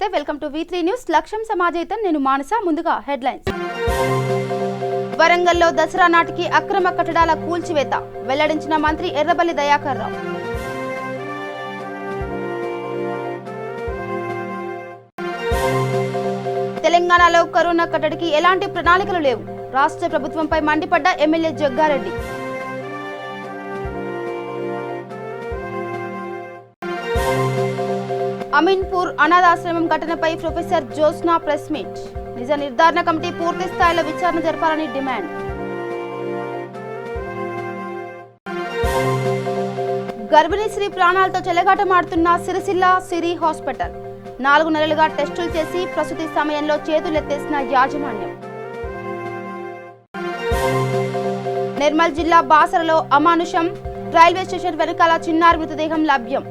నమస్తే welcome to V3 news లక్ష్యం సమాజయితం నేను మానస ముందుగా హెడ్లైన్స్ వరంగల్లో దసరా నాటికి అక్రమ కట్టడాల కూల్చివేత వెల్లడించిన మంత్రి ఎర్రబెల్లి దయాకర్ రావు తెలంగాణలో కరోనా కట్టడికి ఎలాంటి ప్రణాళికలు లేవు రాష్ట్ర ప్రభుత్వంపై మండిపడ్డ ఎమ్మెల్యే జగ్గారెడ్డి అమీన్పూర్ అనాథాశ్రమం ఘటనపై ప్రొఫెసర్ జోస్నా ప్రెస్ మీట్ నిజ నిర్ధారణ కమిటీ పూర్తి స్థాయిలో విచారణ జరపాలని డిమాండ్ గర్భిణీ స్త్రీ ప్రాణాలతో చెలగాటమాడుతున్న సిరిసిల్ల సిరి హాస్పిటల్ 4 నెలలుగా టెస్టులు చేసి ప్రసూతి సమయంలో చేతులెత్తేసిన యాజమాన్యం నిర్మల్ జిల్లా బాసరలో అమానుషం రైల్వే స్టేషన్ వెనుకాల చిన్నారి మృతదేహం లభ్యం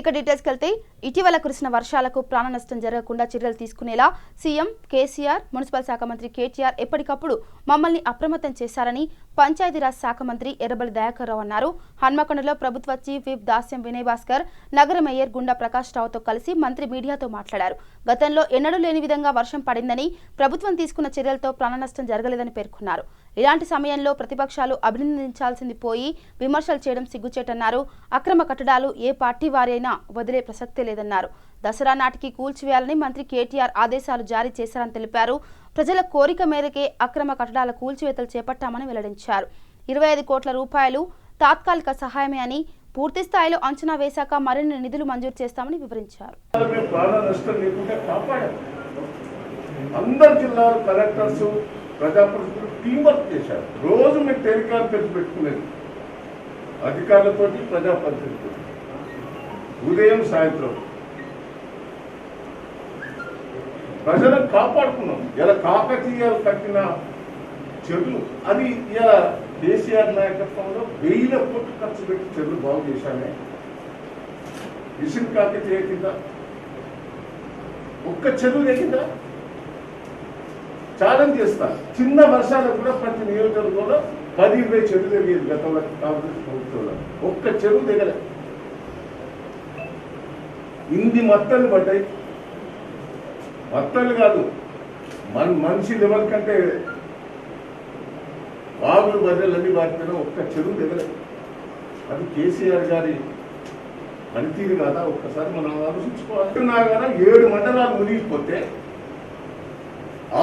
ఇక డీటెయిల్స్ కెళ్తే ఇటీవల కురిసిన వర్షాలకు ప్రాణ నష్టం జరగకుండా చర్యలు తీసుకునేలా సీఎం కేసీఆర్ మున్సిపల్ శాఖ మంత్రి కేటీఆర్ ఎప్పటికప్పుడు మమ్మల్ని అప్రమత్తం చేశారని పంచాయతీరాజ్ శాఖ మంత్రి ఎర్రబెల్లి దయాకర్ రావు అన్నారు. హన్మకొండలో ప్రభుత్వ చీఫ్ విప్ దాస్యం వినయ్ భాస్కర్ నగర మేయర్ గుండా ప్రకాష్ రావుతో కలిసి మంత్రి మీడియాతో మాట్లాడారు. గతంలో ఎన్నడూ లేని విధంగా వర్షం పడిందని ప్రభుత్వం తీసుకున్న చర్యలతో ప్రాణ నష్టం జరగలేదని పేర్కొన్నారు. ఇలాంటి సమయంలో ప్రతిపక్షాలు అభినందించాల్సింది పోయి విమర్శలు చేయడం సిగ్గుచేటన్నారు. అక్రమ కట్టడాలు ఏ పార్టీ వారైనా వదిలే ప్రసక్తే లేదన్నారు. దసరా నాటికి కూల్చివేయాలని మంత్రి కేటీఆర్ ఆదేశాలు జారీ చేశారని తెలిపారు. ప్రజల కోరిక మేరకే అక్రమ కట్టడాల కూల్చివేతలు చేపట్టామని వెల్లడించారు. 25 కోట్ల రూపాయలు తాత్కాలిక సహాయమే అని పూర్తి స్థాయిలో అంచనా వేశాక మరిన్ని నిధులు మంజూరు చేస్తామని వివరించారు. ప్రజాప్రతినిధులు టీం వర్క్ చేశారు. రోజు మీరు టెలికాల్ పెట్టుకునేది అధికారులతో ప్రజాప్రతినిధులు ఉదయం సాయంత్రం ప్రజలను కాపాడుకున్నాం. ఇలా కాకతీయాలు కట్టిన చెరువులు అది ఇలా కేసీఆర్ నాయకత్వంలో 1000 కోట్లు ఖర్చు పెట్టి చెరువులు బాగు చేశానే. మిషన్ కాకతీయ కింద ఒక్క చెరువు లేకిందా ఛాలెంజ్ చేస్తా. చిన్న వర్షాలకు కూడా ప్రతి నియోజకవర్గంలో 10-20 చెరువులు తెలియదు. గతంలో కాంగ్రెస్ ప్రభుత్వంలో ఒక్క చెరువు దిగలే. ఇన్ని మత్తలు పడ్డాయి. మత్తలు కాదు, మనిషి లెవెల్ కంటే వాగులు బర్రెలన్నీ వాటిపైన ఒక్క చెరువు దిగలే. అది కేసీఆర్ గారి పనితీరు కాదా? ఒక్కసారి మనం ఆలోచించుకోవాలి. 7 మండలాలు మునిగిపోతే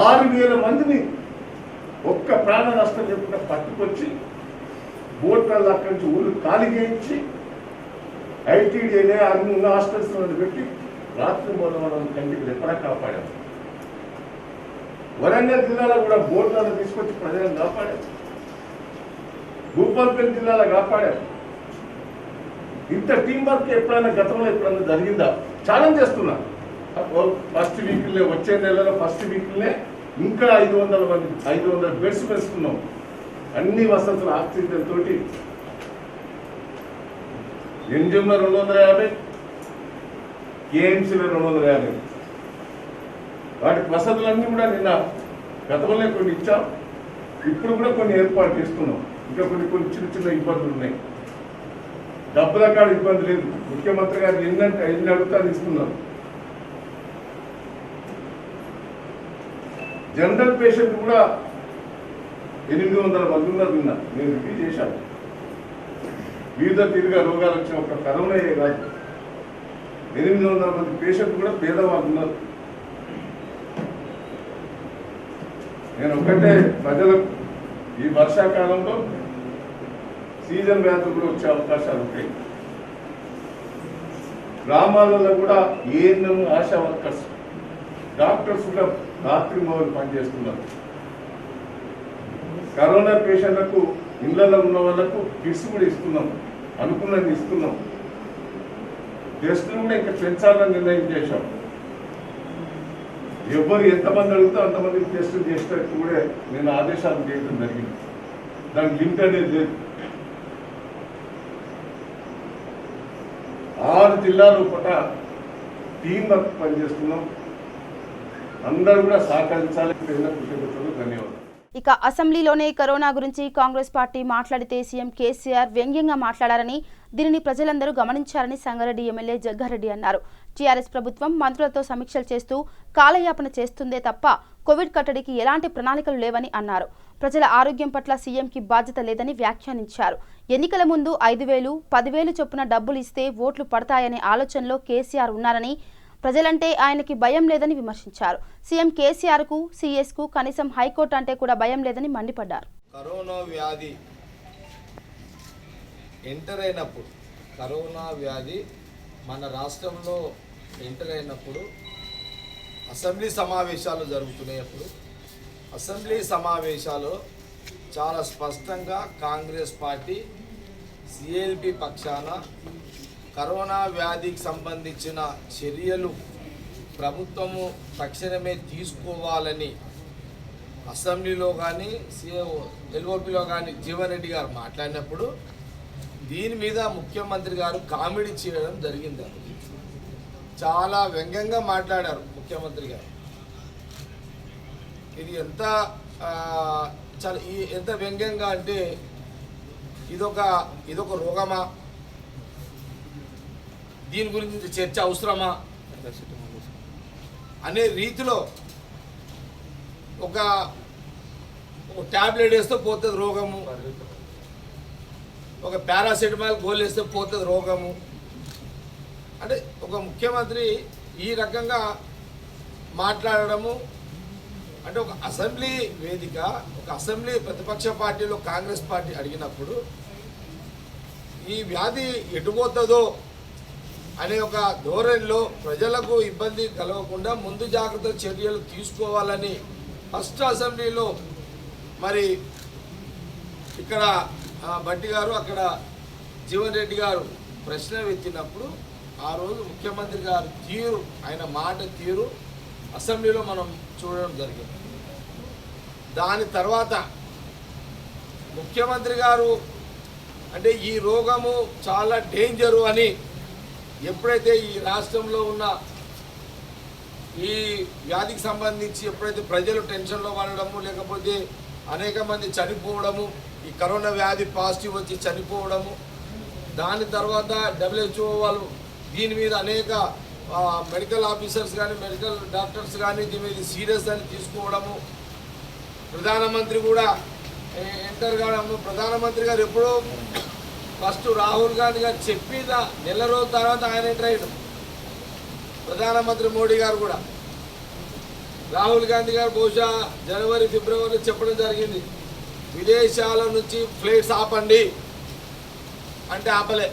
6,000 మందిని ఒక్క ప్రాణ నష్టం లేకుండా పట్టుకొచ్చి బోట్లలో అక్కడి నుంచి ఊళ్ళు ఖాళీ చేయించి ఐటీడీనే అన్ని ఉన్న హాస్టల్స్ పెట్టి రాత్రి మూలవడం కంటికి ఎక్కడ కాపాడారు. వరంగల్ జిల్లాలో కూడా బోట్లను తీసుకొచ్చి ప్రజలను కాపాడారు. భూపాలపల్లి జిల్లాలో కాపాడారు. ఇంత టీం వర్క్ ఎప్పుడైనా గతంలో ఎప్పుడైనా జరిగిందా? ఛాలెంజ్ చేస్తున్నా. ఫస్ట్ వీక్లే వచ్చే నెలలో ఫస్ట్ వీక్లే ఇంకా 500 బెడ్స్ పెంచుకున్నాం. అన్ని వసతులు ఆక్సిజన్ తోటి. ఎంజిఎంలో 250, కేఎంసీలో 250. వాటికి వసతులన్నీ కూడా నిన్న గతంలో కొన్ని ఇచ్చాం. ఇప్పుడు కూడా కొన్ని ఏర్పాటు చేస్తున్నాం. ఇంకా కొన్ని చిన్న ఇబ్బందులు ఉన్నాయి. డబ్బుల కాడ ఇబ్బంది లేదు. ముఖ్యమంత్రి గారు ఎన్ని అడుగుతా ఇస్తున్నారు. జనరల్ పేషెంట్ కూడా 800 మంది ఉన్నారు. నిన్న నేను రివ్యూ చేశాను. వివిధ తీరుగా రోగాలు వచ్చిన ఒక కరోనాయే కాదు, 800 మంది పేషెంట్ కూడా పేదవాళ్ళు ఉన్నారు. నేను ఒక్కటే ప్రజలకు ఈ వర్షాకాలంలో సీజన్ వ్యాధులు కూడా వచ్చే అవకాశాలు ఉంటాయి. గ్రామాలలో కూడా ఏఎన్ఎం, ఆశా వర్కర్స్, డాక్టర్స్ కూడా రాత్రి మొదలు పనిచేస్తున్నారు. కరోనా పేషెంట్లకు ఇళ్లలో ఉన్న వాళ్ళకు కిట్స్ కూడా ఇస్తున్నాం. అనుకున్నది ఇస్తున్నాం. టెస్టులు కూడా ఇంకా పెంచాలని నిర్ణయం చేశాం. ఎవరు ఎంతమంది అడుగుతా అంతమందికి టెస్టులు చేసేటట్టు కూడా నేను ఆదేశాలు చేయడం జరిగింది. దానికి లిమిట్ అనేది లేదు. 6 జిల్లాల పూట టీం వర్క్ పనిచేస్తున్నాం. అందరూ కూడా సహకరించాలి. ధన్యవాదాలు. ఇక అసెంబ్లీలోనే కరోనా గురించి కాంగ్రెస్ పార్టీ మాట్లాడితే సీఎం కేసీఆర్ వ్యంగ్యంగా మాట్లాడారని, దీనిని ప్రజలందరూ గమనించారని సంగారెడ్డి ఎమ్మెల్యే జగ్గారెడ్డి అన్నారు. టీఆర్ఎస్ ప్రభుత్వం మంత్రులతో సమీక్షలు చేస్తూ కాలయాపన చేస్తుందే తప్ప కోవిడ్ కట్టడికి ఎలాంటి ప్రణాళికలు లేవని అన్నారు. ప్రజల ఆరోగ్యం పట్ల సీఎంకి బాధ్యత లేదని వ్యాఖ్యానించారు. ఎన్నికల ముందు 5,000, 10,000 చొప్పున డబ్బులు ఇస్తే ఓట్లు పడతాయనే ఆలోచనలో కేసీఆర్ ఉన్నారని, ప్రజలంటే ఆయనకి భయం లేదని విమర్శించారు. సీఎం కేసీఆర్కు, సీఎస్కు కనీసం హైకోర్టు అంటే కూడా భయం లేదని మండిపడ్డారు. కరోనా వ్యాధి కరోనా వ్యాధి మన రాష్ట్రంలో ఎంటర్ అయినప్పుడు అసెంబ్లీ సమావేశాలు జరుగుతున్నప్పుడు అసెంబ్లీ సమావేశాలు చాలా స్పష్టంగా కాంగ్రెస్ పార్టీ సిఎల్పి పక్షాన కరోనా వ్యాధికి సంబంధించిన చర్యలు ప్రభుత్వము తక్షణమే తీసుకోవాలని అసెంబ్లీలో కానీ ఎల్ఓపిలో కానీ జీవన్ రెడ్డి గారు మాట్లాడినప్పుడు దీని మీద ముఖ్యమంత్రి గారు కామెడీ చేయడం జరిగింది. చాలా వ్యంగ్యంగా మాట్లాడారు ముఖ్యమంత్రి గారు. ఇది ఎంత వ్యంగ్యంగా అంటే ఇదొక రోగమా, దీని గురించి చర్చ అవసరమా అనే రీతిలో ఒక ట్యాబ్లెట్ వేస్తే పోతుంది రోగము, ఒక పారాసెటమాల్ గోల్ వేస్తే పోతుంది రోగము అంటే ఒక ముఖ్యమంత్రి ఈ రకంగా మాట్లాడడము అంటే ఒక అసెంబ్లీ వేదిక, ఒక అసెంబ్లీ ప్రతిపక్ష పార్టీలో కాంగ్రెస్ పార్టీ అడిగినప్పుడు ఈ వ్యాధి ఎటుపోతుందో అనే ఒక ధోరణిలో ప్రజలకు ఇబ్బంది కలగకుండా ముందు జాగ్రత్త చర్యలు తీసుకోవాలని ఫస్ట్ అసెంబ్లీలో మరి ఇక్కడ భట్టి గారు అక్కడ జీవన్ రెడ్డి గారు ప్రశ్న ఎత్తినప్పుడు ఆ రోజు ముఖ్యమంత్రి గారు తీరు, ఆయన మాట తీరు అసెంబ్లీలో మనం చూడడం జరిగింది. దాని తర్వాత ముఖ్యమంత్రి గారు అంటే ఈ రోగము చాలా డేంజరు అని ఎప్పుడైతే ఈ రాష్ట్రంలో ఉన్న ఈ వ్యాధికి సంబంధించి ఎప్పుడైతే ప్రజలు టెన్షన్లో పడడము, లేకపోతే అనేక మంది చనిపోవడము, ఈ కరోనా వ్యాధి పాజిటివ్ వచ్చి చనిపోవడము, దాని తర్వాత WHO వాళ్ళు దీని మీద అనేక మెడికల్ ఆఫీసర్స్ కానీ మెడికల్ డాక్టర్స్ కానీ దీని మీద సీరియస్ అని తీసుకోవడము, ప్రధానమంత్రి కూడా ఎంటర్ కావడము. ప్రధానమంత్రి గారు ఎప్పుడో ఫస్ట్ రాహుల్ గాంధీ గారు చెప్పిన నెల రోజుల తర్వాత ఆయన ఎంటర్ అయ్యాడు. ప్రధానమంత్రి మోడీ గారు కూడా రాహుల్ గాంధీ గారు బహుశా జనవరి, ఫిబ్రవరిలో చెప్పడం జరిగింది, విదేశాల నుంచి ఫ్లైట్స్ ఆపండి అంటే ఆపలే.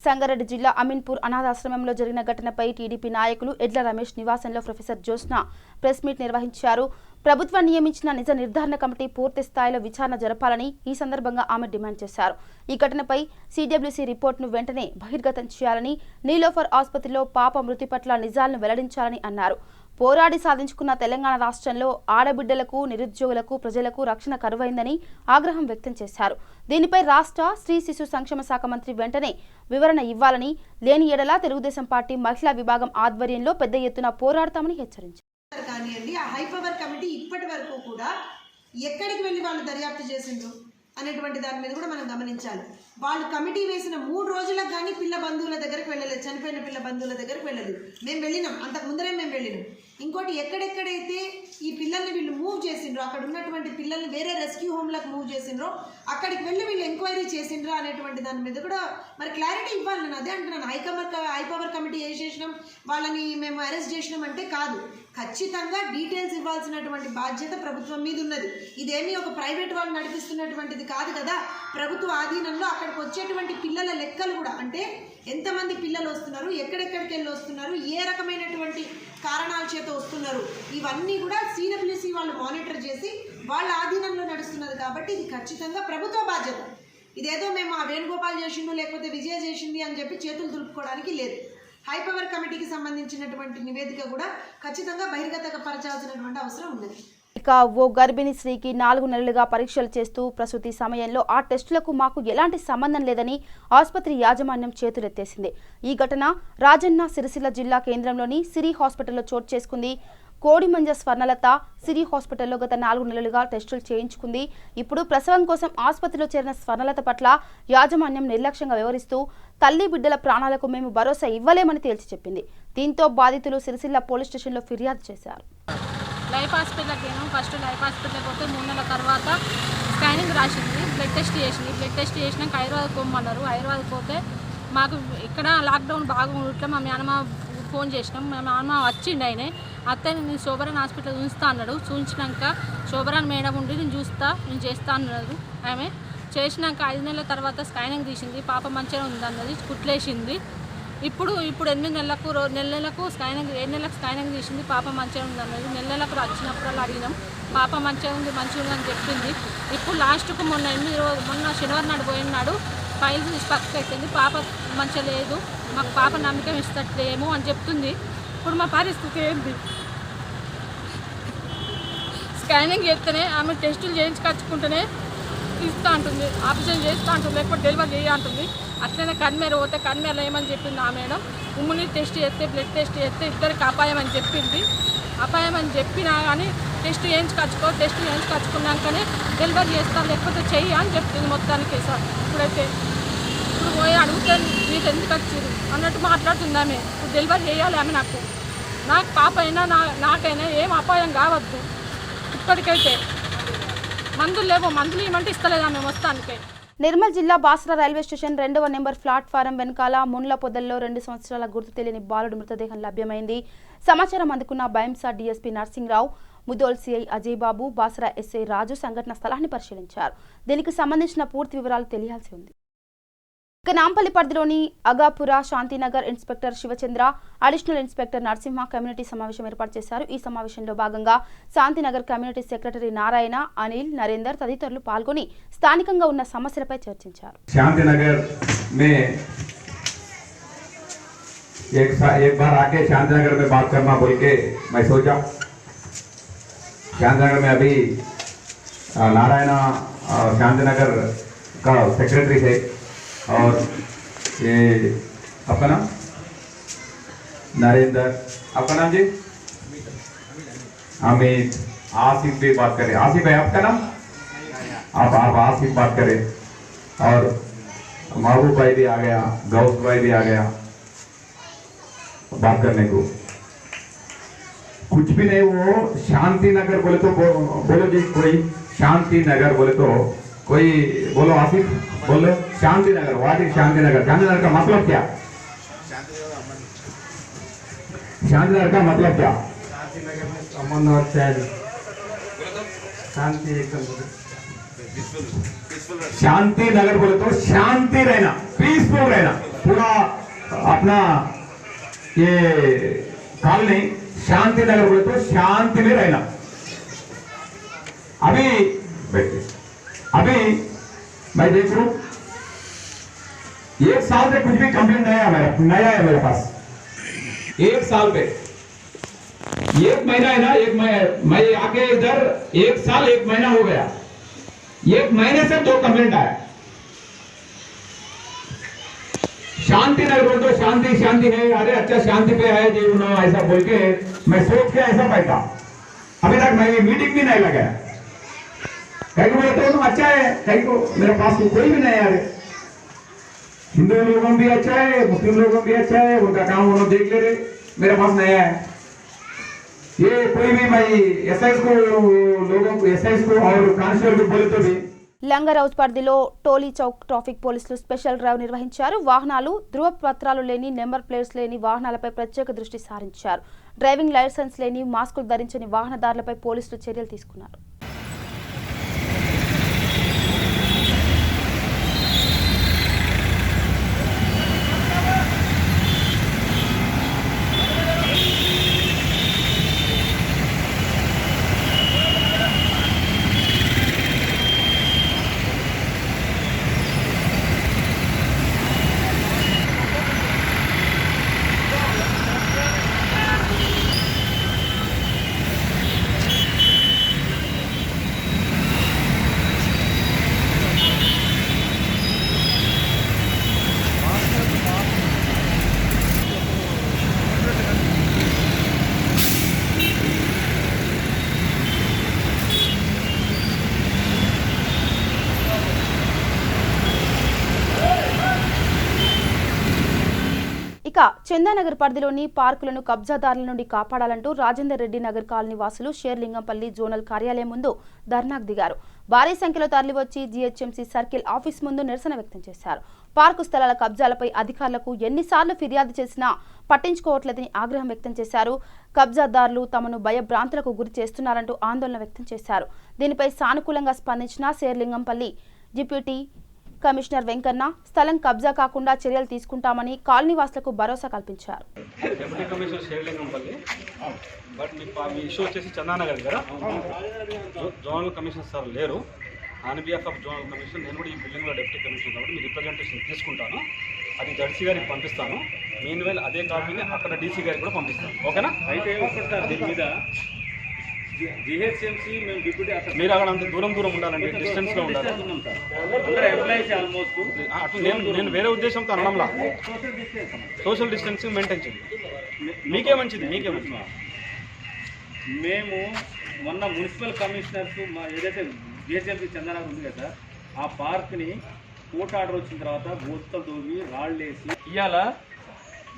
సంగారెడ్డి జిల్లా అమీన్పూర్ అనాథాశ్రమంలో జరిగిన ఘటనపై టీడీపీ నాయకులు ఎడ్ల రమేష్ నివాసంలో ప్రొఫెసర్ జ్యోత్స్న ప్రెస్ మీట్ నిర్వహించారు. ప్రభుత్వం నియమించిన నిజ నిర్ధారణ కమిటీ పూర్తి స్థాయిలో విచారణ జరపాలని ఈ సందర్భంగా ఆమె డిమాండ్ చేశారు. ఈ ఘటనపై సిడబ్ల్యూసీ రిపోర్టును వెంటనే బహిర్గతం చేయాలని, నీలోఫర్ ఆసుపత్రిలో పాప మృతి పట్ల నిజాలను వెల్లడించాలని అన్నారు. పోరాడి సాధించుకున్న తెలంగాణ రాష్ట్రంలో ఆడబిడ్డలకు, నిరుద్యోగులకు, ప్రజలకు రక్షణ కరువైందని ఆగ్రహం వ్యక్తం చేశారు. దీనిపై రాష్ట్ర స్త్రీ శిశు సంక్షేమ శాఖ మంత్రి వెంటనే వివరణ ఇవ్వాలని, లేని ఎడల తెలుగుదేశం పార్టీ మహిళా విభాగం ఆధ్వర్యంలో పెద్ద ఎత్తున పోరాడతామని హెచ్చరించారు. కానివ్వండి, ఆ హైపవర్ కమిటీ ఇప్పటి వరకు కూడా ఎక్కడికి వెళ్ళి వాళ్ళు దర్యాప్తు చేసిండ్రు అనేటువంటి దాని మీద కూడా మనం గమనించాలి. వాళ్ళు కమిటీ వేసిన 3 రోజులకు కానీ పిల్ల బంధువుల దగ్గరికి వెళ్ళలేదు, చనిపోయిన పిల్ల బంధువుల దగ్గరికి వెళ్ళలేదు. మేము వెళ్ళినాం, అంతకు ముందరే మేము వెళ్ళినాం. ఇంకోటి, ఎక్కడెక్కడైతే ఈ పిల్లల్ని వీళ్ళు మూవ్ చేసిండ్రో, అక్కడ ఉన్నటువంటి పిల్లల్ని వేరే రెస్క్యూ హోమ్లకు మూవ్ చేసిండ్రో అక్కడికి వెళ్ళి వీళ్ళు ఎంక్వైరీ చేసిండ్రా అనేటువంటి దాని మీద కూడా మరి క్లారిటీ ఇవ్వాలి. నేను అదే అంటున్నాను. హైపవర్ కమిటీ వేసేసినాం, వాళ్ళని మేము అరెస్ట్ చేసినాం అంటే కాదు, ఖచ్చితంగా డీటెయిల్స్ ఇవ్వాల్సినటువంటి బాధ్యత ప్రభుత్వం మీద ఉన్నది. ఇదేమీ ఒక ప్రైవేట్ వాళ్ళు నడిపిస్తున్నటువంటిది కాదు కదా. ప్రభుత్వ ఆధీనంలో అక్కడికి వచ్చేటువంటి పిల్లల లెక్కలు కూడా, అంటే ఎంతమంది పిల్లలు వస్తున్నారు, ఎక్కడెక్కడికి వెళ్ళి వస్తున్నారు, ఏ రకమైనటువంటి కారణాల చేత వస్తున్నారు, ఇవన్నీ కూడా సిడబ్ల్యూసీ వాళ్ళు మానిటర్ చేసి వాళ్ళ ఆధీనంలో నడుస్తున్నది. కాబట్టి ఇది ఖచ్చితంగా ప్రభుత్వ బాధ్యత. ఇదేదో మేము ఆ వేణుగోపాల్ చేసిండు లేకపోతే విజయ చేసింది అని చెప్పి చేతులు దులుపుకోవడానికి లేదు. హైపవర్ కమిటీకి సంబంధించినటువంటి నివేదిక కూడా ఖచ్చితంగా బహిర్గతపరచాల్సినటువంటి అవసరం ఉన్నది. ఇక ఓ గర్భిణీ స్త్రీకి 4 నెలలుగా పరీక్షలు చేస్తూ ప్రసూతి సమయంలో ఆ టెస్టులకు మాకు ఎలాంటి సంబంధం లేదని ఆసుపత్రి యాజమాన్యం చేతులెత్తేసింది. ఈ ఘటన రాజన్న సిరిసిల్ల జిల్లా కేంద్రంలోని సిరి హాస్పిటల్లో చోటు చేసుకుంది. కోడిమంజ స్వర్ణలత సిరి హాస్పిటల్లో గత 4 నెలలుగా టెస్టులు చేయించుకుంది. ఇప్పుడు ప్రసవం కోసం ఆసుపత్రిలో చేరిన స్వర్ణలత పట్ల యాజమాన్యం నిర్లక్ష్యంగా వ్యవహరిస్తూ తల్లి బిడ్డల ప్రాణాలకు మేము భరోసా ఇవ్వలేమని తేల్చి చెప్పింది. దీంతో బాధితులు సిరిసిల్ల పోలీస్ స్టేషన్లో ఫిర్యాదు చేశారు. లైఫ్ హాస్పిటల్కి వెళ్ళాము. ఫస్ట్ లైఫ్ హాస్పిటల్కి పోతే 3 నెలల తర్వాత స్కానింగ్ రాసింది, బ్లడ్ టెస్ట్ చేసింది. బ్లడ్ టెస్ట్ చేసినాక హైదరాబాద్ పోమన్నారు. హైదరాబాద్ పోతే మాకు ఇక్కడ లాక్డౌన్ బాగా ఉండట్లే. మా నాన్నమ్మ ఫోన్ చేసినాం. మా నాన్నమ్మ వచ్చిండు. ఆయన అత్తని నేను శోభరాన్ హాస్పిటల్ చూస్తా అన్నాడు. చూసినాక శోభరాన్ మేడం ఉండి నేను చేస్తా అన్నాడు. ఆమె చేసినాక 5 నెలల తర్వాత స్కానింగ్ తీసింది. పాప మంచిగా ఉందన్నది, కుట్లేసింది. ఇప్పుడు 8 నెలలకు నెలకు స్కానింగ్ 7 నెలలకు స్కానింగ్ తీసింది. పాప మంచిగా ఉందన్నది. నెలకు వచ్చినప్పుడు అడిగినాం. పాప మంచిగా ఉంది అని చెప్పింది. ఇప్పుడు లాస్ట్కు మొన్న శనివారం నాడు పోయినాడు ఫైల్ తీసి పక్కకు పెట్టింది. పాప మంచిగా లేదు, మాకు పాప నమ్మకం ఇస్తట్లేము అని చెప్తుంది. ఇప్పుడు మా పరిస్థితి ఏంటి? స్కానింగ్ చేస్తేనే ఆమె టెస్టులు చేయించుకొచ్చుకుంటేనే ఇస్తా అంటుంది, ఆపరేషన్ చేస్తా అంటుంది, లేకపోతే డెలివరీ చేయంటుంది. అట్లనే కన్మేర పోతే కన్మేరలో ఏమని చెప్పింది ఆ మేడం, ఉమ్ముని టెస్ట్ చేస్తే బ్లడ్ టెస్ట్ చేస్తే ఇద్దరికి అపాయం అని చెప్పింది. అపాయం అని చెప్పినా కానీ టెస్ట్ చేయించుకొచ్చుకున్నాకనే డెలివరీ చేస్తాను, లేకపోతే చెయ్యి అని చెప్తుంది మొత్తానికి. సార్ ఇప్పుడు పోయి అడిగితే మీకు ఎందుకు వచ్చింది అన్నట్టు మాట్లాడుతుంది ఆమె. ఇప్పుడు డెలివరీ చేయాలి ఆమె. నాకు పాప అయినా నాకైనా ఏం అపాయం కావద్దు. ఇప్పటికైతే మందులు లేవు, మందులు ఏమంటే ఇస్తలేదు ఆమె మొత్తానికి. నిర్మల్ జిల్లా బాసరా రైల్వే స్టేషన్ 2వ నెంబర్ ప్లాట్ఫారం వెనకాల ముండ్ల పొదల్లో 2 సంవత్సరాల గుర్తు తెలియని బాలుడు మృతదేహం లభ్యమైంది. సమాచారం అందుకున్న బైంసా డీఎస్పీ నర్సింగ్రావు, ముదోల్ సిఐ అజయ్ బాబు, బాసరా ఎస్ఐ రాజు సంఘటన స్థలాన్ని పరిశీలించారు. దీనికి సంబంధించిన పూర్తి వివరాలు తెలియాల్సి ఉంది. ఇక నాంపల్లి పరిధిలోని Agapura Shantinagar inspector Shivachandra, additional inspector Narasimha community సమావేశం ఏర్పాటు చేశారు. ఈ సమావేశంలో భాగంగా శాంతినగర్ కమ్యూనిటీ సెక్రటరీ నారాయణ, అనిల్, నరేందర్ తదితరులు పాల్గొని స్థానికంగా ఉన్న సమస్యలపై చర్చించారు. शांतिनगर में एक बार आके शांतिनगर में बात करना बोल के मैं सोचा। शांतिनगर में अभी नारायण शांतिनगर का सेक्रेटरी है और ये आपका नाम नरेंद्र, आपका नाम जी अमित, आसिफ भी बात करें। आसिफ है आपका नाम? आप आसिफ बात करें। और महबूब भाई भी आ गया, गौस भाई भी आ गया बात करने को। कुछ भी नहीं, वो शांति नगर बोले तो बोलो जी, कोई शांति नगर बोले तो कोई बोलो, आसिफ बोलो शांति नगर। What is Shanti Nagar? शांति नगर का मतलब क्या? शांति नगर का मतलब क्या? शांति नगर में अमन और चैन, शांति एकदम शांति नगर बोले तो शांति रहना, पीसफुल रहना, पूरा अपना ये कॉलोनी शांति नगर बोले तो शांति में रहना। अभी मैं देख लूं 1 साल से कुछ भी कंप्लेंट नया है मेरे पास। 1 साल पे 1 महीना है ना, मैं आके इधर 1 साल 1 महीना हो गया। 1 महीने से 2 कंप्लेंट आया। शांति नगर बोल तो शांति है, अरे अच्छा शांति पे है जी उन्होंने ऐसा बोल के मैं सोच के ऐसा बैठा। अभी तक मैं मीटिंग भी नहीं लगाया। कहीं को बोलते हो अच्छा है, कहीं को मेरे पास कोई भी नहीं आ रहे। हिंदू लोगों भी अच्छा है, मुस्लिम लोगों भी अच्छा है, उनका काम उन्होंने देख ले रहे, मेरे पास नहीं है। ये कोई भी मैं एसआई को और कांस्टेबल को बोले तो भी। లంగరౌజ్ పరిధిలో టోలీ చౌక్ ట్రాఫిక్ పోలీసులు స్పెషల్ డ్రైవ్ నిర్వహించారు. వాహనాలు ధృవపత్రాలు లేని, నెంబర్ ప్లేట్స్ లేని వాహనాలపై ప్రత్యేక దృష్టి సారించారు. డ్రైవింగ్ లైసెన్స్ లేని, మాస్కులు ధరించని వాహనదారులపై పోలీసులు చర్యలు తీసుకున్నారు. ఇక చందానగర్ పరిధిలోని పార్కులను కబ్జాదారుల నుండి కాపాడాలంటూ రాజేందర్ రెడ్డి నగర్ కాలనీ వాసులు షేర్లింగంపల్లి జోనల్ కార్యాలయం ముందు ధర్నాకు దిగారు. భారీ సంఖ్యలో తరలివచ్చి జీహెచ్ఎంసీ సర్కిల్ ఆఫీస్ ముందు నిరసన వ్యక్తం చేశారు. పార్కు స్థలాల కబ్జాలపై అధికారులకు ఎన్నిసార్లు ఫిర్యాదు చేసినా పట్టించుకోవట్లేదని ఆగ్రహం వ్యక్తం చేశారు. కబ్జాదారులు తమను భయభ్రాంతులకు గురి చేస్తున్నారంటూ ఆందోళన వ్యక్తం చేశారు. దీనిపై సానుకూలంగా స్పందించిన షేర్లింగంపల్లి డిప్యూటీ కమిషనర్ వెంకన్న స్థలం కబ్జా కాకుండా చర్యలు తీసుకుంటామని కాలనీవాసులకు భరోసా కల్పించారు. Deputy commissioner Serilingampally but me issue వచ్చేసి చందానగర్ కదా, జోనల్ కమిషనర్ సార్ లేరు. On behalf of zonal commissioner నేను కూడా ఈ బిల్డింగ్లో డిప్యూటీ కమిషనర్ కాబట్టి మీ రిప్రజెంటేషన్ తీసుకుంటాను. అది జడ్సీ గారికి పంపిస్తాను. మీన్వైల్ అదే కాపీని అక్కడ డీసీ గారికి కూడా పంపిస్తాను. ఓకేనా? అయితే ఒకటి సార్ దీని మీద జిహెచ్ఎంసీ మేము డిప్యూటీ మీరు అక్కడ అంత దూరం ఉండాలండి, డిస్టెన్స్లో ఉండాలి. అందరూ ఎంప్లాయీస్ ఆల్మోస్ట్ అటు నేను వేరే ఉద్దేశంతో అనడంలా, సోషల్ డిస్టెన్సింగ్ మెయింటైన్ చేయండి. మీకే మంచిది. మేము మొన్న మున్సిపల్ కమిషనర్స్ మా ఏదైతే జిహెచ్ఎంసీ చందనగర్ ఉంది కదా ఆ పార్క్ని కోర్టు ఆర్డర్ వచ్చిన తర్వాత బోత్తలు తోవి రాళ్ళు వేసి ఇవాళ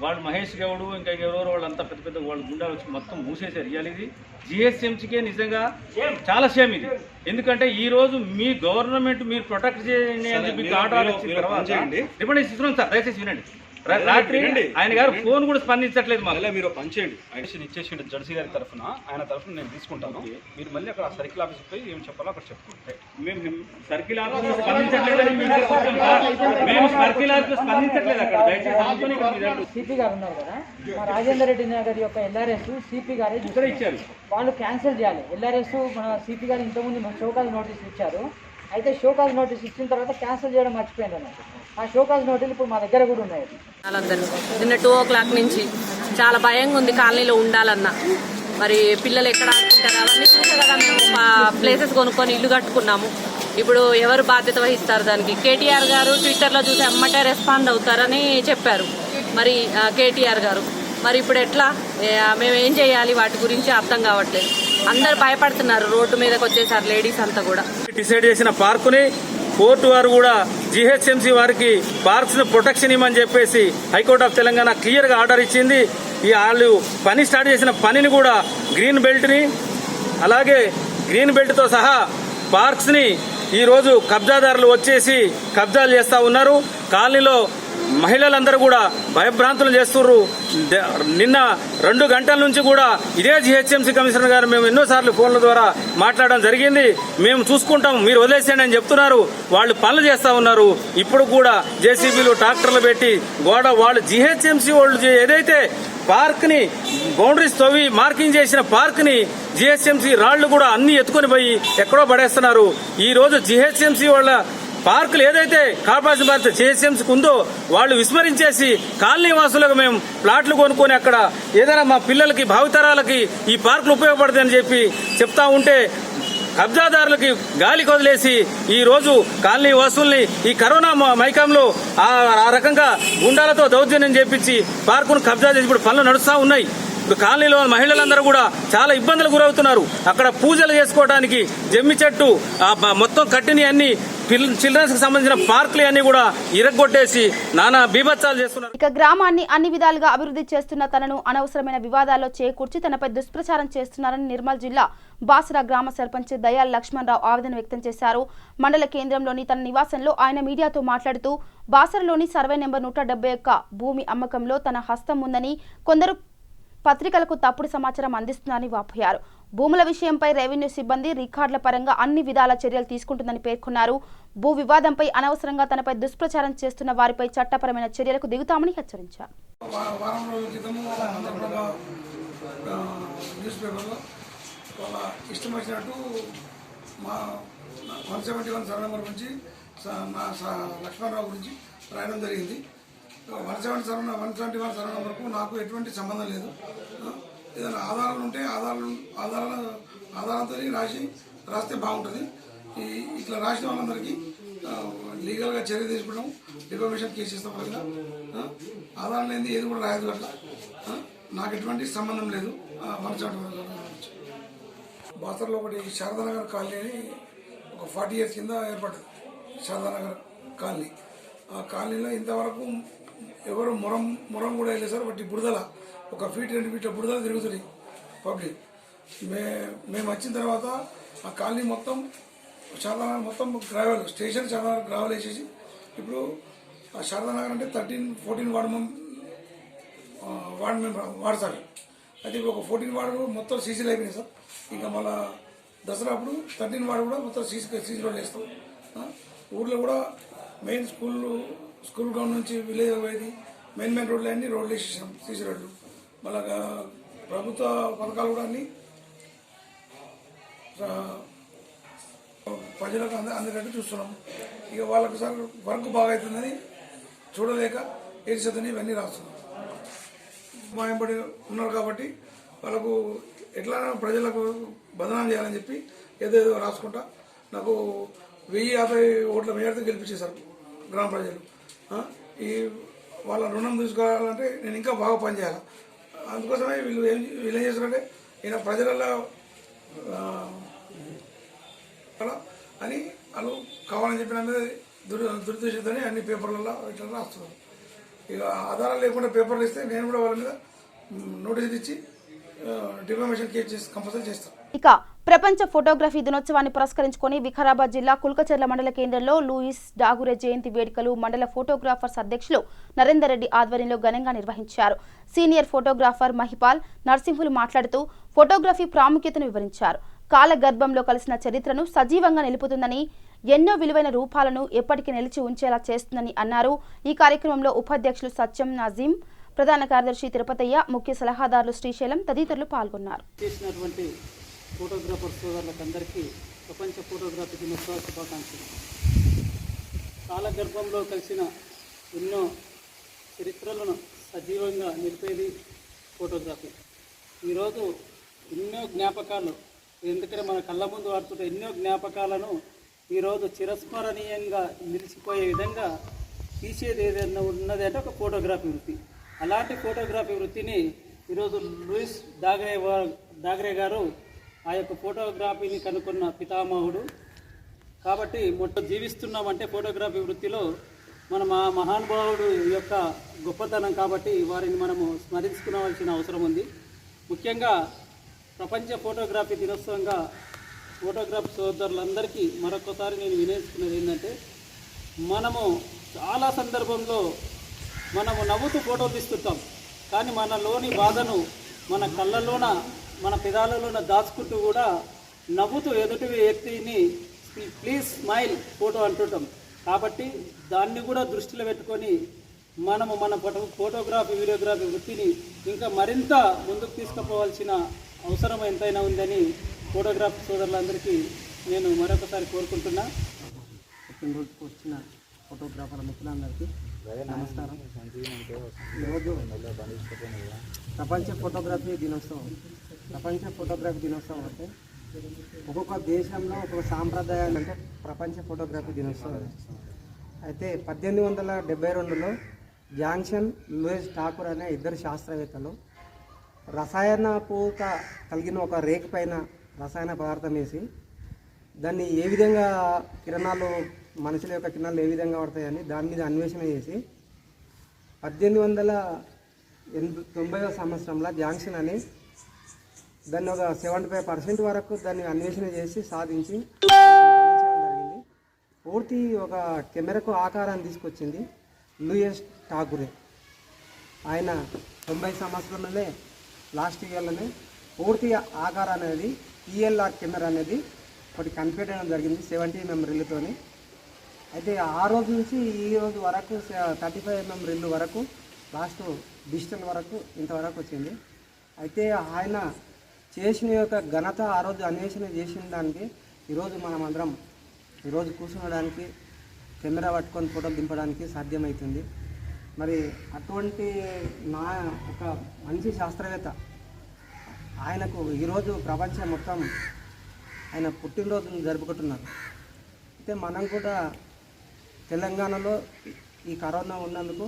వాళ్ళు మహేష్ గౌడు ఇంకా ఎవరెవరు వాళ్ళంతా పెద్ద పెద్ద వాళ్ళు గుండాలు వచ్చి మొత్తం మూసేసారు. ఇవాళ ఇది జిహెచ్ఎంసీకే నిజంగా చాలా షేమ్ ఇది. ఎందుకంటే ఈ రోజు మీ గవర్నమెంట్ మీరు ప్రొటెక్ట్ చేయండి అని చెప్పి ఆర్డర్ వచ్చిన తర్వాత డిపెండెన్స్ ఇస్తున్నాం సార్. దయచేసి వినండి. రాత్రి ఆయన గారు ఫోన్ కూడా స్పందించట్లేదు. మళ్ళీ మీరు పనిచేయండి. ఆయన ఇచ్చేసిండు జడ్సీ గారి తరఫున, ఆయన తరఫున నేను తీసుకుంటాను. మీరు మళ్ళీ అక్కడ సర్కిల్ ఆఫీస్ పోయి ఏం చెప్పాలో అక్కడ చెప్పుకుంటే మేము సర్కిల్ ఆఫీస్ స్పందించట్లేదని మేము సర్కిల్ ఆఫీస్ స్పందించట్లేదు. అక్కడ దయచేసి సిపి గారు ఉన్నారు కదా, మా రాజేందర్ రెడ్డి నగర్ యొక్క ఎల్ఆర్ఎస్ సిపి గారే ఇచ్చారు. వాళ్ళు క్యాన్సిల్ చేయాలి. ఎల్ఆర్ఎస్ మన సిపి గారు ఇంతకుముందు షోకాజ్ నోటీస్ ఇచ్చారు. అయితే షోకాజ్ నోటీస్ ఇచ్చిన తర్వాత క్యాన్సిల్ చేయడం మర్చిపోయింది అన్నట్టు. ఆ షోకాజ్ నోటీసులు ఇప్పుడు మా దగ్గర కూడా ఉన్నాయి. వాళ్ళందరూ నిన్న 2 o'clock నుంచి చాలా భయంగా ఉంది కాలనీలో ఉండాలన్నా. మరి పిల్లలు ఎక్కడ ఆడుకుంటారు అవన్నీ చూసే కదా మేము ప్లేసెస్ కొనుక్కొని ఇల్లు కట్టుకున్నాము. ఇప్పుడు ఎవరు బాధ్యత వహిస్తారు దానికి? కేటీఆర్ గారు ట్విట్టర్లో చూసి అమ్మటే రెస్పాండ్ అవుతారని చెప్పారు మరి కేటీఆర్ గారు. మరి ఇప్పుడు ఎట్లా మేము ఏం చేయాలి? వాటి గురించి అర్థం కావట్లేదు. అందరు భయపడుతున్నారు. రోడ్డు మీదకి వచ్చేసారు లేడీస్ అంతా కూడా. డిసైడ్ చేసిన పార్కుని కోర్టు వారు కూడా జిహెచ్ఎంసీ వారికి పార్క్స్ ను ప్రొటెక్షన్ ఇవ్వమని చెప్పేసి హైకోర్టు ఆఫ్ తెలంగాణ క్లియర్ గా ఆర్డర్ ఇచ్చింది. ఈ వాళ్ళు పని స్టార్ట్ చేసిన పనిని కూడా గ్రీన్ బెల్ట్ ని అలాగే గ్రీన్ బెల్ట్ తో సహా పార్క్స్ ని ఈ రోజు కబ్జాదారులు వచ్చేసి కబ్జాలు చేస్తా ఉన్నారు. కాలనీలో మహిళలందరూ కూడా భయభ్రాంతులు చేస్తున్నారు. నిన్న 2 గంటల నుంచి కూడా ఇదే జిహెచ్ఎంసీ కమిషనర్ గారు మేము ఎన్నోసార్లు ఫోన్ల ద్వారా మాట్లాడడం జరిగింది. మేము చూసుకుంటాం, మీరు వదిలేసేయండి అని చెప్తున్నారు. వాళ్ళు పనులు చేస్తా ఉన్నారు. ఇప్పుడు కూడా జేసీబీలు ట్రాక్టర్లు పెట్టి వాళ్ళు జిహెచ్ఎంసీ వాళ్ళు ఏదైతే పార్క్ ని బౌండరీస్ తవ్వి మార్కింగ్ చేసిన పార్క్ ని జిహెచ్ఎంసీ రాళ్లు కూడా అన్ని ఎత్తుకొని పోయి ఎక్కడో పడేస్తున్నారు. ఈ రోజు జిహెచ్ఎంసీ వాళ్ళ పార్కులు ఏదైతే కాపాల్సిన బాధ్యత జిహెచ్ఎంసీకి ఉందో వాళ్ళు విస్మరించేసి కాలనీ వాసులకు మేము ప్లాట్లు కొనుక్కొని అక్కడ ఏదైనా మా పిల్లలకి భావితరాలకి ఈ పార్కులు ఉపయోగపడతాయని చెప్పి చెప్తా ఉంటే కబ్జాదారులకి గాలి వదిలేసి ఈ రోజు కాలనీ వాసుల్ని ఈ కరోనా మైకంలో ఆ రకంగా గుండాలతో దౌర్జన్యం చేపించి పార్కును కబ్జా చేసి ఇప్పుడు పనులు నడుస్తూ ఉన్నాయి. ఇప్పుడు కాలనీలో మహిళలందరూ కూడా చాలా ఇబ్బందులు గురవుతున్నారు. అక్కడ పూజలు చేసుకోవడానికి జమ్మి చెట్టు మొత్తం కట్టిని అన్ని చిల్డ్రన్స్ కి సంబంధించిన పార్కులు అన్ని కూడా ఇరగొట్టేసి నానా బీభత్సాలు చేస్తున్నారు. ఇక గ్రామాన్ని అన్ని విధాలుగా అభివృద్ధి చేస్తున్న తనను అనవసరమైన వివాదాల్లో చేకూర్చి తనపై దుష్ప్రచారం చేస్తున్నారని నిర్మల్ జిల్లా బాసరా గ్రామ సర్పంచ్ దయాల్ లక్ష్మణరావు ఆవేదన వ్యక్తం చేశారు. మండల కేంద్రంలోని తన నివాసంలో ఆయన మీడియాతో మాట్లాడుతూ బాసరలోని సర్వే నెంబర్ 171 భూమి అమ్మకంలో తన హస్తం ఉందని కొందరు పత్రికలకు తప్పుడు సమాచారం అందిస్తున్నారని వాపోయారు. భూముల విషయంపై రెవెన్యూ సిబ్బంది రికార్డుల పరంగా అన్ని విధాల చర్యలు తీసుకుంటుందని పేర్కొన్నారు. భూ వివాదంపై అనవసరంగా తనపై దుష్ప్రచారం చేస్తున్న వారిపై చట్టపరమైన చర్యలకు దిగుతామని హెచ్చరించారు. వారం రోజుల క్రితము న్యూస్ పేపర్లో ఇష్టం వచ్చినట్టు మా 171 సర్వే నెంబర్ గురించి మా లక్ష్మణరావు గురించి రాయడం జరిగింది. 171 సర్వే నెంబర్కు నాకు ఎటువంటి సంబంధం లేదు. ఏదైనా ఆధారాలు ఉంటే ఆధారాలతో రాస్తే బాగుంటుంది. ఇట్లా రాసిన వాళ్ళందరికీ లీగల్గా చర్య తీసుకోవడం, డిఫమేషన్ కేసు ఇస్తాం కదా. ఆధారం లేని ఏది కూడా రాయదు. అట్లా నాకు ఎటువంటి సంబంధం లేదు. 171 బాసర్లో ఒకటి శారదానగర్ కాలనీ అని ఒక 40 years కింద ఏర్పడ్డది. శారదానగర్ కాలనీ. ఆ కాలనీలో ఇంతవరకు ఎవరు మొరం కూడా వెళ్ళలేదు సార్. బట్ బురదల 1 ఫీట్ 2 ఫీట్ల బురదల తిరుగుతున్నాయి పబ్లిక్. మేము వచ్చిన తర్వాత ఆ కాలనీ మొత్తం మొత్తం గ్రావెల్ స్టేషన్ చాలా గ్రావెల్ వేసేసి ఇప్పుడు ఆ శారదానగర్ అంటే 13-14 వార్డు సార్. అయితే ఇప్పుడు ఒక 14 వార్డు మొత్తం సీసీలు అయిపోయినాయి సార్. ఇంకా మళ్ళీ దసరా అప్పుడు 13 వార్డు కూడా మొత్తం సీసీ రోడ్లు వేస్తాం. ఊర్లో కూడా మెయిన్ స్కూల్ గ్రౌండ్ నుంచి విలేజ్ పోయేది మెయిన్ రోడ్లు అన్ని రోడ్లు వేసేసాం, సీసీ రోడ్లు. మళ్ళా ప్రభుత్వ పథకాలు కూడా అన్ని ప్రజలకు అందేటట్టు చూస్తున్నాం. ఇక వాళ్ళకు సార్ వర్క్ బాగా అవుతుందని చూడలేక ఏడ్చదని ఇవన్నీ రాస్తున్నాం. మాయంపడి ఉన్నారు కాబట్టి వాళ్ళకు ఎట్లా ప్రజలకు బదనాం చేయాలని చెప్పి ఏదేదో రాసుకుంటా నాకు 1050 ఓట్ల మేరతో గెలిపించేశారు గ్రామ ప్రజలు. ఈ వాళ్ళ రుణం తీసుకోవాలంటే నేను ఇంకా బాగా పనిచేయాలి. అందుకోసమే వీళ్ళు ఏం చేస్తారంటే ఈయన ప్రజలలో అని వాళ్ళు కావాలని చెప్పిన మీద దురుద్దేశంతోనే అన్ని పేపర్లలో ఇట్లా రాస్తున్నారు. ఇక ఆధారాలు లేకుండా పేపర్లు ఇస్తే నేను కూడా వాళ్ళ మీద నోటీసులు ఇచ్చి డిఫామేషన్ కేసు కంపల్సరీ చేస్తాను. ఇక ప్రపంచ ఫోటోగ్రఫీ దినోత్సవాన్ని పురస్కరించుకొని వికారాబాద్ జిల్లా కుల్కచర్ల మండల కేంద్రంలో లూయిస్ డాగురే జయంతి వేడుకలు మండల ఫోటోగ్రాఫర్స్ అధ్యక్షులు నరేందర్ రెడ్డి ఆధ్వర్యంలో ఘనంగా నిర్వహించారు. సీనియర్ ఫోటోగ్రాఫర్ మహిపాల్ నరసింహులు మాట్లాడుతూ ఫోటోగ్రఫీ ప్రాముఖ్యతను వివరించారు. కాలగర్భంలో కలిసిన చరిత్రను సజీవంగా నిలుపుతుందని, ఎన్నో విలువైన రూపాలను ఎప్పటికీ నిలిచి ఉంచేలా చేస్తుందని అన్నారు. ఈ కార్యక్రమంలో ఉపాధ్యక్షులు సత్యం నజీం, ప్రధాన కార్యదర్శి తిరుపతయ్య, ముఖ్య సలహాదారులు శ్రీశైలం తదితరులు పాల్గొన్నారు. ఫోటోగ్రాఫర్ సోదరులందరికీ ప్రపంచ ఫోటోగ్రఫీ దినోత్సవ శుభాకాంక్షలు. కాలగర్భంలో కలిసిన ఎన్నో చరిత్రలను సజీవంగా నిలిపేది ఫోటోగ్రఫీ. ఈరోజు ఎన్నో జ్ఞాపకాలు, ఎందుకంటే మన కళ్ళ ముందు వాడుతుంటే ఎన్నో జ్ఞాపకాలను ఈరోజు చిరస్మరణీయంగా నిలిచిపోయే విధంగా తీసేది ఏదైనా ఉన్నది అంటే ఒక ఫోటోగ్రఫీ వృత్తి. అలాంటి ఫోటోగ్రఫీ వృత్తిని ఈరోజు లూయిస్ డాగరే గారు ఆ యొక్క ఫోటోగ్రఫీని కనుక్కున్న పితామహుడు. కాబట్టి జీవిస్తున్నామంటే ఫోటోగ్రఫీ వృత్తిలో మనం ఆ మహానుభావుడు యొక్క గొప్పతనం. కాబట్టి వారిని మనము స్మరించుకోవాల్సిన అవసరం ఉంది. ముఖ్యంగా ప్రపంచ ఫోటోగ్రఫీ దినోత్సవంగా ఫోటోగ్రఫీ సోదరులందరికీ మరొకసారి నేను వినేసుకునేది ఏంటంటే, మనము చాలా సందర్భంలో మనము నవ్వుతూ ఫోటోలు తీస్తుంటాం, కానీ మనలోని బాధను మన కళ్ళలోన మన పెదాలలోన దాచుకుంటూ కూడా నవ్వుతూ ఎదుటి వ్యక్తిని ప్లీజ్ స్మైల్ ఫోటో అంటుంటాం. కాబట్టి దాన్ని కూడా దృష్టిలో పెట్టుకొని మనము మన ఫోటోగ్రఫీ వీడియోగ్రఫీ వృత్తిని ఇంకా మరింత ముందుకు తీసుకుపోవాల్సిన అవసరం ఎంతైనా ఉందని ఫోటోగ్రఫీ సోదరులందరికీ నేను మరొకసారి కోరుకుంటున్నా. పుట్టినరోజుకు వచ్చిన ఫోటోగ్రాఫర్ మిత్రులందరికీ నమస్కారం. ఈరోజు ప్రపంచ ఫోటోగ్రఫీ దినోత్సవం. ప్రపంచ ఫోటోగ్రఫీ దినోత్సవం అంటే ఒక్కొక్క దేశంలో ఒక్కొక్క సాంప్రదాయాలు అంటే ప్రపంచ ఫోటోగ్రఫీ దినోత్సవం. అయితే 1872లో జాన్సన్ లూయిస్ ఠాకూర్ అనే ఇద్దరు శాస్త్రవేత్తలు రసాయన పూత కలిగిన ఒక రేకు పైన రసాయన పదార్థం వేసి దాన్ని ఏ విధంగా కిరణాలు మనుషుల యొక్క కిరణాలు ఏ విధంగా పడతాయని దాని మీద అన్వేషణ చేసి 1890వ సంవత్సరంలో జాన్సన్ అని దాన్ని ఒక 75% వరకు దాన్ని అన్వేషణ చేసి సాధించి జరిగింది. పూర్తి ఒక కెమెరాకు ఆకారాన్ని తీసుకొచ్చింది లూయిస్ ఠాకూరే. ఆయన 90 సంవత్సరంలోనే లాస్ట్ ఇయర్లోనే పూర్తి ఆకారం అనేది ఈఎల్ఆర్ కెమెరా అనేది ఒకటి కనిపెట్టడం జరిగింది 70mm రిల్లుతోని. అయితే ఆ రోజు నుంచి ఈ రోజు వరకు 35mm రిల్లు వరకు లాస్ట్ డిజిటల్ వరకు ఇంతవరకు వచ్చింది. అయితే ఆయన చేసిన యొక్క ఘనత ఆ రోజు అన్వేషణ చేసిన దానికి ఈరోజు మనం అందరం ఈరోజు కూర్చోడానికి కెమెరా పట్టుకొని ఫోటోలు దింపడానికి సాధ్యమవుతుంది. మరి అటువంటి ఒక మంచి శాస్త్రవేత్త ఆయనకు ఈరోజు ప్రపంచం మొత్తం ఆయన పుట్టినరోజును జరుపుకుంటున్నారు. అయితే మనం కూడా తెలంగాణలో ఈ కరోనా ఉన్నందుకు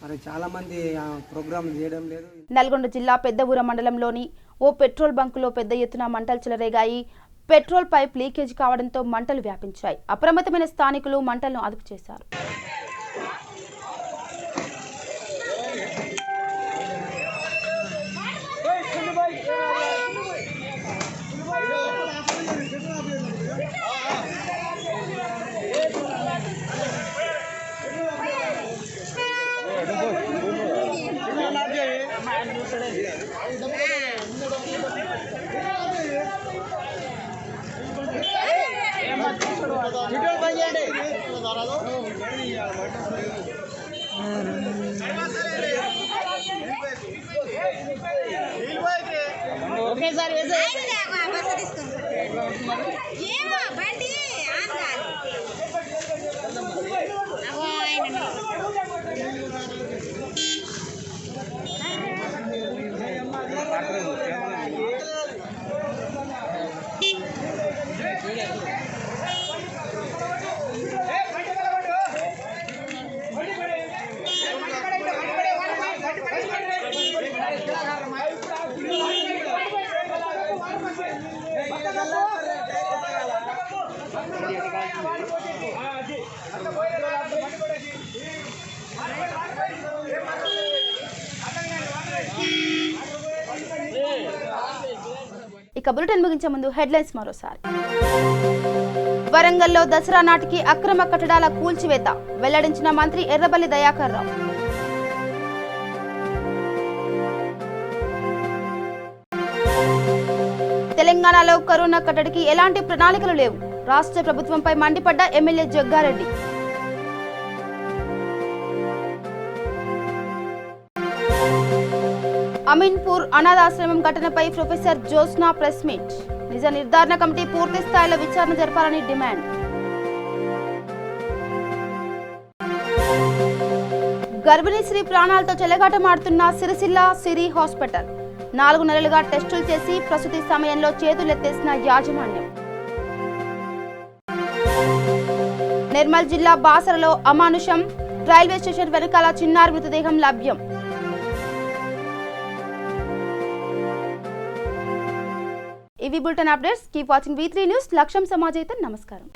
మరి చాలామంది ప్రోగ్రాం చేయడం లేదు. నల్గొండ జిల్లా పెద్దవూర మండలంలోని ఓ పెట్రోల్ బంకులో పెద్ద ఎత్తున మంటలు చెలరేగాయి. పెట్రోల్ పైప్ లీకేజ్ కావడంతో మంటలు వ్యాపించాయి. అప్రమత్తమైన స్థానికులు మంటలను అదుపు చేశారు. ఇక బులెటిన్ ముగించే ముందు హెడ్లైన్స్ మరోసారి. వరంగల్లో దసరా నాటికి అక్రమ కట్టడాల కూల్చివేత వెల్లడించిన మంత్రి ఎర్రబెల్లి దయాకర్ రావు. తెలంగాణలో కరోనా కట్టడికి ఎలాంటి ప్రణాళికలు లేవు, రాష్ట్ర ప్రభుత్వంపై మండిపడ్డ ఎమ్మెల్యే జగ్గారెడ్డి. అమీన్పూర్ అనాథాశ్రమం ఘటనపై ప్రొఫెసర్ జోస్నా ప్రెస్ మీట్. నిజ నిర్ధారణ కమిటీ పూర్తి స్థాయిలో విచారణ జరపాలని డిమాండ్. గర్భిణీ స్త్రీ ప్రాణాలతో చెలగాటమాడుతున్న సిరిసిల్ల సిరి హాస్పిటల్. 4 నెలలుగా టెస్టులు చేసి ప్రసూతి సమయంలో చేతులెత్తేసిన యాజమాన్యం. నిర్మల్ జిల్లా బాసరలో అమానుషం. రైల్వే స్టేషన్ వెనకాల చిన్నారి మృతదేహం లభ్యం. ఇవి bulletin updates. Keep watching V3 news. లక్ష్యం సమాజైతే నమస్కారం.